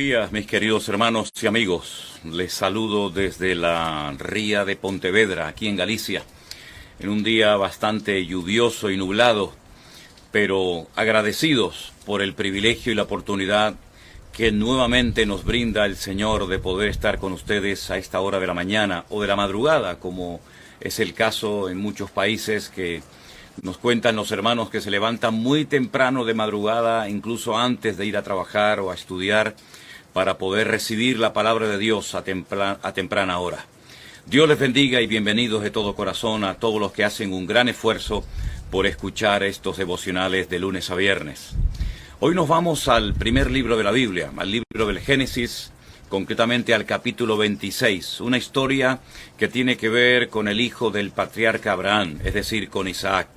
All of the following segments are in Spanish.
días, mis queridos hermanos y amigos. Les saludo desde la ría de Pontevedra, aquí en Galicia, en un día bastante lluvioso y nublado, pero agradecidos por el privilegio y la oportunidad que nuevamente nos brinda el Señor de poder estar con ustedes a esta hora de la mañana o de la madrugada, como es el caso en muchos países que nos cuentan los hermanos que se levantan muy temprano de madrugada, incluso antes de ir a trabajar o a estudiar, para poder recibir la palabra de Dios a temprana hora. Dios les bendiga y bienvenidos de todo corazón a todos los que hacen un gran esfuerzo por escuchar estos devocionales de lunes a viernes. Hoy nos vamos al primer libro de la Biblia, al libro del Génesis, concretamente al capítulo 26, una historia que tiene que ver con el hijo del patriarca Abraham, es decir, con Isaac.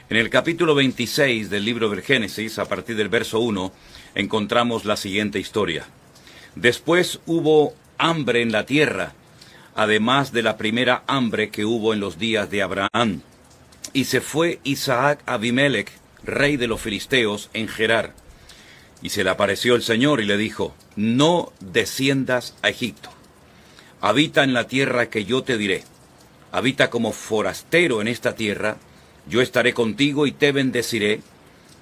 En el capítulo 26 del libro del Génesis, a partir del verso 1, encontramos la siguiente historia. Después hubo hambre en la tierra, además de la primera hambre que hubo en los días de Abraham. Y se fue Isaac a Abimelech, rey de los filisteos, en Gerar. Y se le apareció el Señor y le dijo: no desciendas a Egipto. Habita en la tierra que yo te diré. Habita como forastero en esta tierra. Yo estaré contigo y te bendeciré,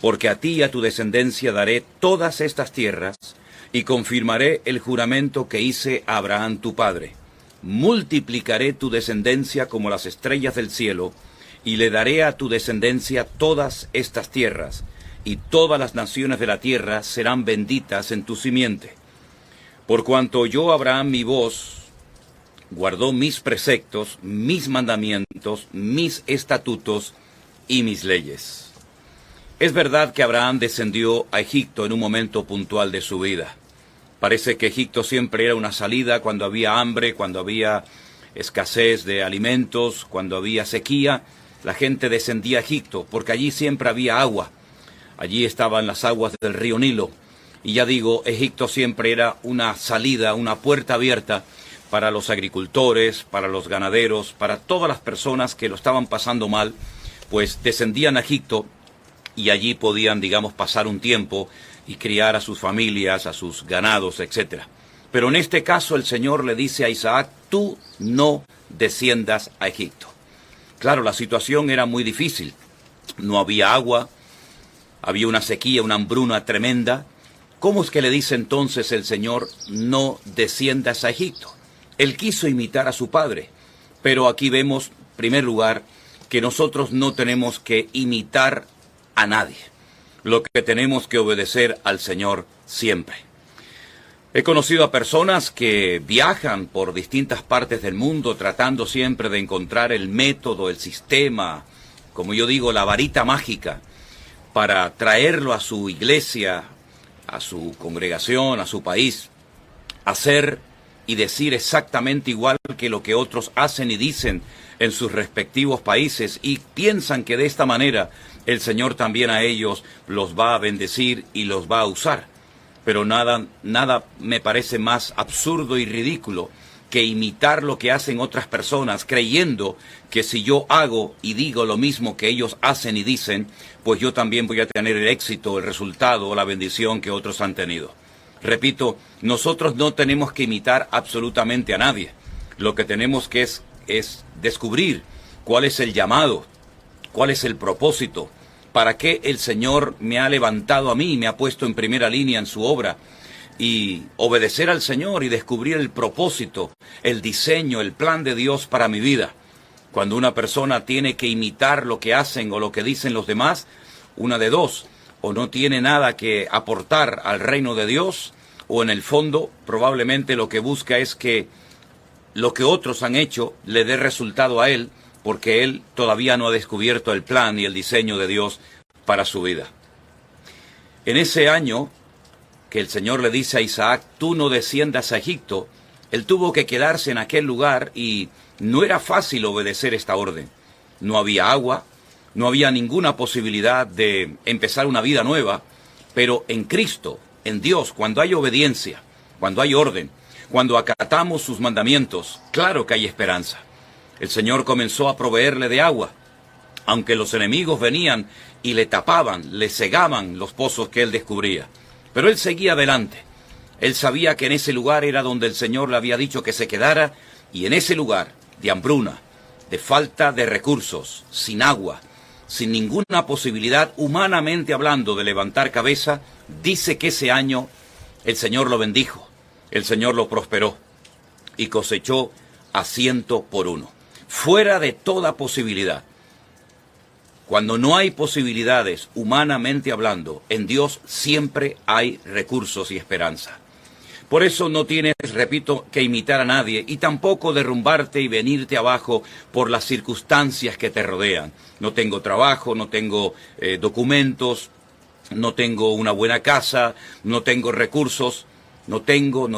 porque a ti y a tu descendencia daré todas estas tierras, y confirmaré el juramento que hice a Abraham tu padre. Multiplicaré tu descendencia como las estrellas del cielo, y le daré a tu descendencia todas estas tierras, y todas las naciones de la tierra serán benditas en tu simiente. Por cuanto oyó Abraham mi voz, guardó mis preceptos, mis mandamientos, mis estatutos y mis leyes. Es verdad que Abraham descendió a Egipto en un momento puntual de su vida. Parece que Egipto siempre era una salida cuando había hambre, cuando había escasez de alimentos, cuando había sequía. La gente descendía a Egipto porque allí siempre había agua. Allí estaban las aguas del río Nilo. Y ya digo, Egipto siempre era una salida, una puerta abierta para los agricultores, para los ganaderos, para todas las personas que lo estaban pasando mal, pues descendían a Egipto y allí podían, digamos, pasar un tiempo y criar a sus familias, a sus ganados, etc. Pero en este caso el Señor le dice a Isaac: tú no desciendas a Egipto. Claro, la situación era muy difícil. No había agua, había una sequía, una hambruna tremenda. ¿Cómo es que le dice entonces el Señor: no desciendas a Egipto? Él quiso imitar a su padre, pero aquí vemos, en primer lugar, que nosotros no tenemos que imitar a nadie. Lo que tenemos que obedecer al Señor siempre. He conocido a personas que viajan por distintas partes del mundo tratando siempre de encontrar el método, el sistema, como yo digo, la varita mágica, para traerlo a su iglesia, a su congregación, a su país, hacer y decir exactamente igual que lo que otros hacen y dicen en sus respectivos países, y piensan que de esta manera el Señor también a ellos los va a bendecir y los va a usar. Pero nada me parece más absurdo y ridículo que imitar lo que hacen otras personas, creyendo que si yo hago y digo lo mismo que ellos hacen y dicen, pues yo también voy a tener el éxito, el resultado o la bendición que otros han tenido. Repito, nosotros no tenemos que imitar absolutamente a nadie. Lo que tenemos que es descubrir cuál es el llamado, cuál es el propósito, para qué el Señor me ha levantado a mí y me ha puesto en primera línea en su obra, y obedecer al Señor y descubrir el propósito, el diseño, el plan de Dios para mi vida. Cuando una persona tiene que imitar lo que hacen o lo que dicen los demás, una de dos: o no tiene nada que aportar al reino de Dios, o en el fondo probablemente lo que busca es que lo que otros han hecho le dé resultado a él, porque él todavía no ha descubierto el plan y el diseño de Dios para su vida. En ese año que el Señor le dice a Isaac: tú no desciendas a Egipto, él tuvo que quedarse en aquel lugar y no era fácil obedecer esta orden. No había agua, no había ninguna posibilidad de empezar una vida nueva, pero en Cristo, en Dios, cuando hay obediencia, cuando hay orden, cuando acatamos sus mandamientos, claro que hay esperanza. El Señor comenzó a proveerle de agua, aunque los enemigos venían y le tapaban, le cegaban los pozos que él descubría. Pero él seguía adelante. Él sabía que en ese lugar era donde el Señor le había dicho que se quedara, y en ese lugar de hambruna, de falta de recursos, sin agua, sin ninguna posibilidad, humanamente hablando, de levantar cabeza, dice que ese año el Señor lo bendijo, el Señor lo prosperó y cosechó a 100 por 1. Fuera de toda posibilidad. Cuando no hay posibilidades, humanamente hablando, en Dios siempre hay recursos y esperanza. Por eso no tienes, repito, que imitar a nadie y tampoco derrumbarte y venirte abajo por las circunstancias que te rodean. No tengo trabajo, no tengo documentos, no tengo una buena casa, no tengo recursos, no tengo,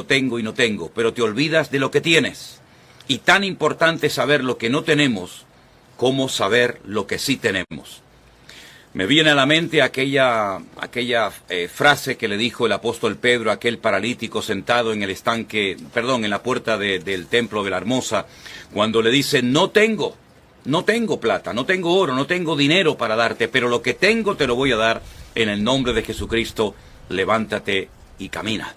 pero te olvidas de lo que tienes. Y tan importante saber lo que no tenemos como saber lo que sí tenemos. Me viene a la mente aquella frase que le dijo el apóstol Pedro a aquel paralítico sentado en el estanque, en la puerta del templo de la Hermosa, cuando le dice, no tengo plata, no tengo oro, no tengo dinero para darte, pero lo que tengo te lo voy a dar en el nombre de Jesucristo, levántate y camina.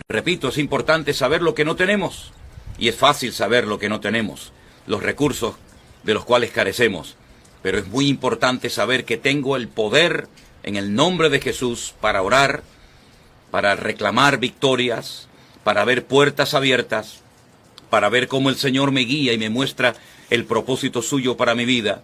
Repito, es importante saber lo que no tenemos, y es fácil saber lo que no tenemos, los recursos de los cuales carecemos. Pero es muy importante saber que tengo el poder en el nombre de Jesús para orar, para reclamar victorias, para ver puertas abiertas, para ver cómo el Señor me guía y me muestra el propósito suyo para mi vida.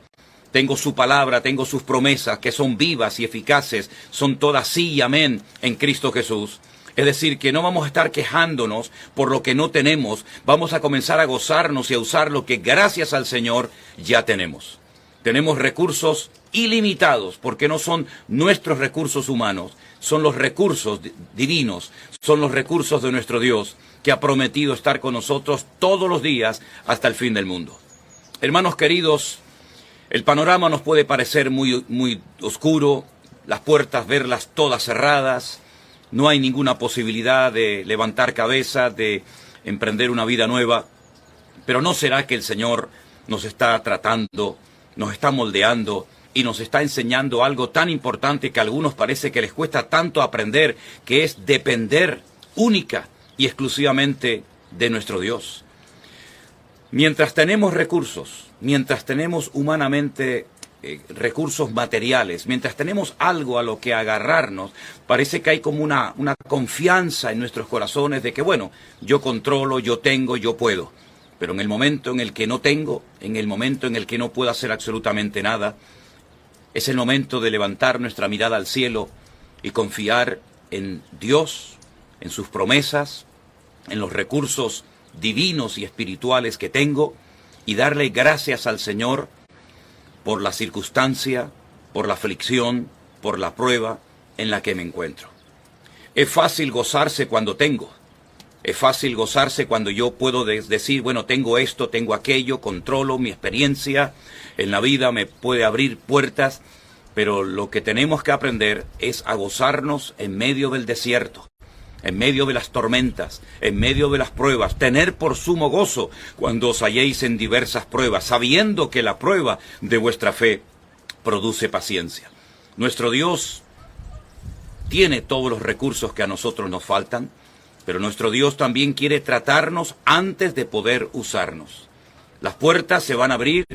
Tengo su palabra, tengo sus promesas que son vivas y eficaces, son todas sí y amén en Cristo Jesús. Es decir, que no vamos a estar quejándonos por lo que no tenemos, vamos a comenzar a gozarnos y a usar lo que gracias al Señor ya tenemos. Tenemos recursos ilimitados, porque no son nuestros recursos humanos, son los recursos divinos, son los recursos de nuestro Dios, que ha prometido estar con nosotros todos los días hasta el fin del mundo. Hermanos queridos, el panorama nos puede parecer muy oscuro, las puertas verlas todas cerradas, no hay ninguna posibilidad de levantar cabeza, de emprender una vida nueva, pero ¿no será que el Señor nos está tratando, nos está moldeando y nos está enseñando algo tan importante que a algunos parece que les cuesta tanto aprender, que es depender única y exclusivamente de nuestro Dios? Mientras tenemos recursos, mientras tenemos humanamente recursos materiales, mientras tenemos algo a lo que agarrarnos, parece que hay como una confianza en nuestros corazones de que, bueno, yo controlo, yo tengo, yo puedo. Pero en el momento en el que no tengo, en el momento en el que no puedo hacer absolutamente nada, es el momento de levantar nuestra mirada al cielo y confiar en Dios, en sus promesas, en los recursos divinos y espirituales que tengo, y darle gracias al Señor por la circunstancia, por la aflicción, por la prueba en la que me encuentro. Es fácil gozarse cuando tengo. Es fácil gozarse cuando yo puedo decir, bueno, tengo esto, tengo aquello, controlo mi experiencia en la vida, me puede abrir puertas, pero lo que tenemos que aprender es a gozarnos en medio del desierto, en medio de las tormentas, en medio de las pruebas, tener por sumo gozo cuando os halléis en diversas pruebas, sabiendo que la prueba de vuestra fe produce paciencia. Nuestro Dios tiene todos los recursos que a nosotros nos faltan, pero nuestro Dios también quiere tratarnos antes de poder usarnos. Las puertas se van a abrir,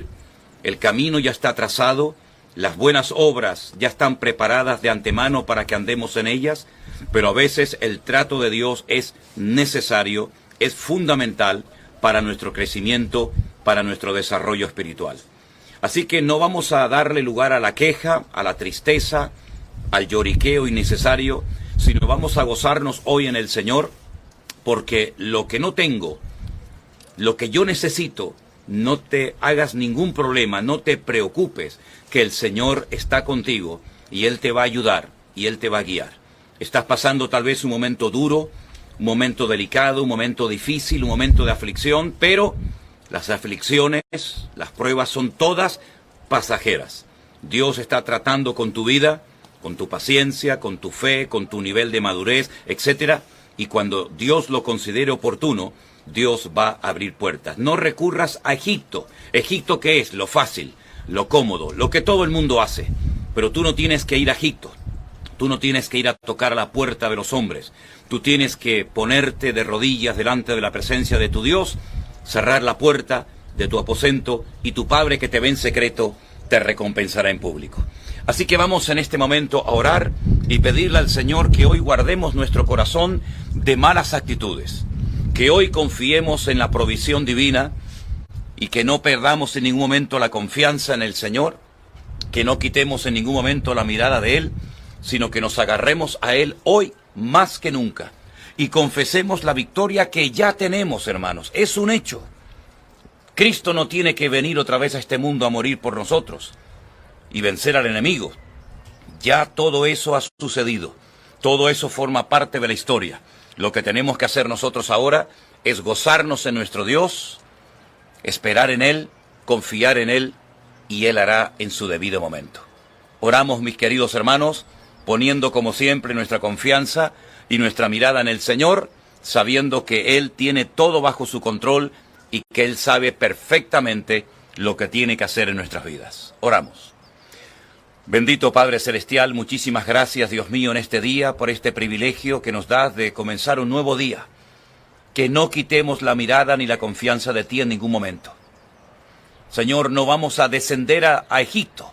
el camino ya está trazado, las buenas obras ya están preparadas de antemano para que andemos en ellas, pero a veces el trato de Dios es necesario, es fundamental para nuestro crecimiento, para nuestro desarrollo espiritual. Así que no vamos a darle lugar a la queja, a la tristeza, al lloriqueo innecesario, sino vamos a gozarnos hoy en el Señor, porque lo que no tengo, lo que yo necesito, no te hagas ningún problema, no te preocupes, que el Señor está contigo y Él te va a ayudar y Él te va a guiar. Estás pasando tal vez un momento duro, un momento delicado, un momento difícil, un momento de aflicción, pero las aflicciones, las pruebas son todas pasajeras. Dios está tratando con tu vida, con tu paciencia, con tu fe, con tu nivel de madurez, etcétera, y cuando Dios lo considere oportuno, Dios va a abrir puertas. No recurras a Egipto. ¿Egipto qué es? Lo fácil, lo cómodo, lo que todo el mundo hace. Pero tú no tienes que ir a Egipto. Tú no tienes que ir a tocar a la puerta de los hombres. Tú tienes que ponerte de rodillas delante de la presencia de tu Dios, cerrar la puerta de tu aposento y tu Padre que te ve en secreto te recompensará en público. Así que vamos en este momento a orar y pedirle al Señor que hoy guardemos nuestro corazón de malas actitudes, que hoy confiemos en la provisión divina y que no perdamos en ningún momento la confianza en el Señor, que no quitemos en ningún momento la mirada de Él, sino que nos agarremos a Él hoy más que nunca y confesemos la victoria que ya tenemos, hermanos. Es un hecho. Cristo no tiene que venir otra vez a este mundo a morir por nosotros y vencer al enemigo. Ya todo eso ha sucedido. Todo eso forma parte de la historia. Lo que tenemos que hacer nosotros ahora es gozarnos en nuestro Dios, esperar en Él, confiar en Él, y Él hará en su debido momento. Oramos, mis queridos hermanos, poniendo como siempre nuestra confianza y nuestra mirada en el Señor, sabiendo que Él tiene todo bajo su control y que Él sabe perfectamente lo que tiene que hacer en nuestras vidas. Oramos. Bendito Padre Celestial, muchísimas gracias, Dios mío, en este día, por este privilegio que nos das de comenzar un nuevo día. Que no quitemos la mirada ni la confianza de ti en ningún momento. Señor, no vamos a descender a Egipto.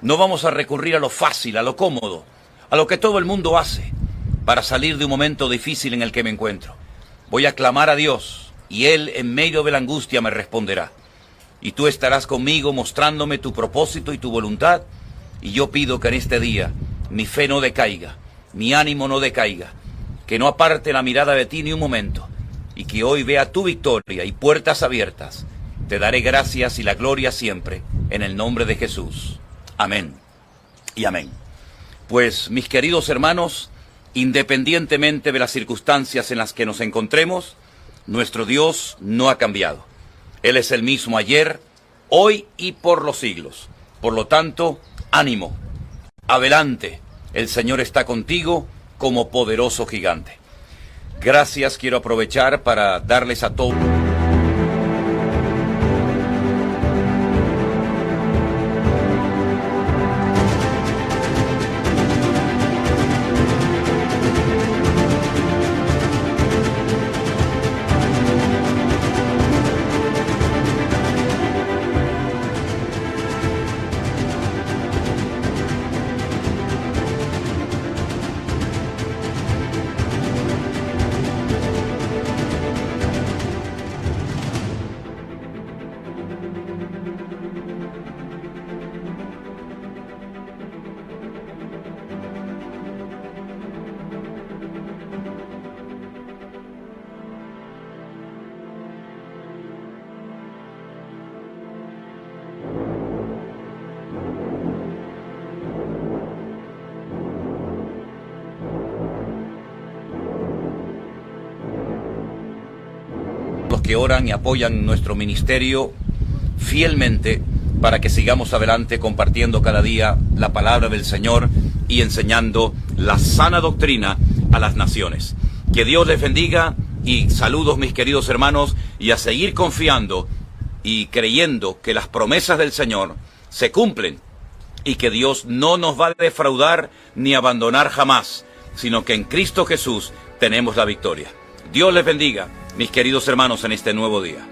No vamos a recurrir a lo fácil, a lo cómodo, a lo que todo el mundo hace para salir de un momento difícil en el que me encuentro. Voy a clamar a Dios y Él en medio de la angustia me responderá. Y tú estarás conmigo mostrándome tu propósito y tu voluntad. Y yo pido que en este día mi fe no decaiga, mi ánimo no decaiga, que no aparte la mirada de ti ni un momento, y que hoy vea tu victoria y puertas abiertas. Te daré gracias y la gloria siempre, en el nombre de Jesús. Amén y amén. Pues, mis queridos hermanos, independientemente de las circunstancias en las que nos encontremos, nuestro Dios no ha cambiado. Él es el mismo ayer, hoy y por los siglos. Por lo tanto, ánimo, adelante, el Señor está contigo como poderoso gigante. Gracias, quiero aprovechar para darles a todos. Los que oran y apoyan nuestro ministerio fielmente para que sigamos adelante compartiendo cada día la palabra del Señor y enseñando la sana doctrina a las naciones. Que Dios les bendiga y saludos, mis queridos hermanos, y a seguir confiando y creyendo que las promesas del Señor se cumplen y que Dios no nos va a defraudar ni abandonar jamás, sino que en Cristo Jesús tenemos la victoria. Dios les bendiga, mis queridos hermanos, en este nuevo día.